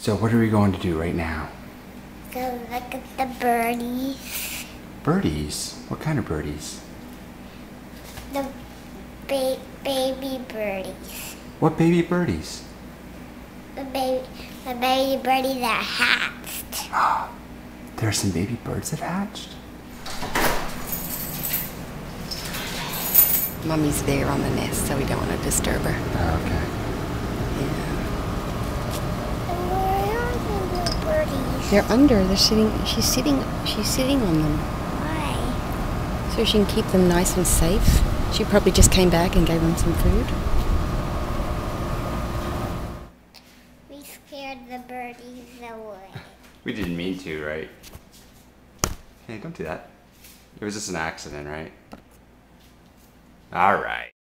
So what are we going to do right now? Go look at the birdies. Birdies? What kind of birdies? The baby birdies. What baby birdies? The baby birdies that hatched. There are some baby birds that hatched? Mummy's there on the nest, so we don't want to disturb her. Oh, okay. Where are the little birdies? They're under. They're sitting. She's sitting on them, Why? so she can keep them nice and safe. She probably just came back and gave them some food. We scared the birdies away. We didn't mean to, right? Hey, don't do that. It was just an accident, right? All right.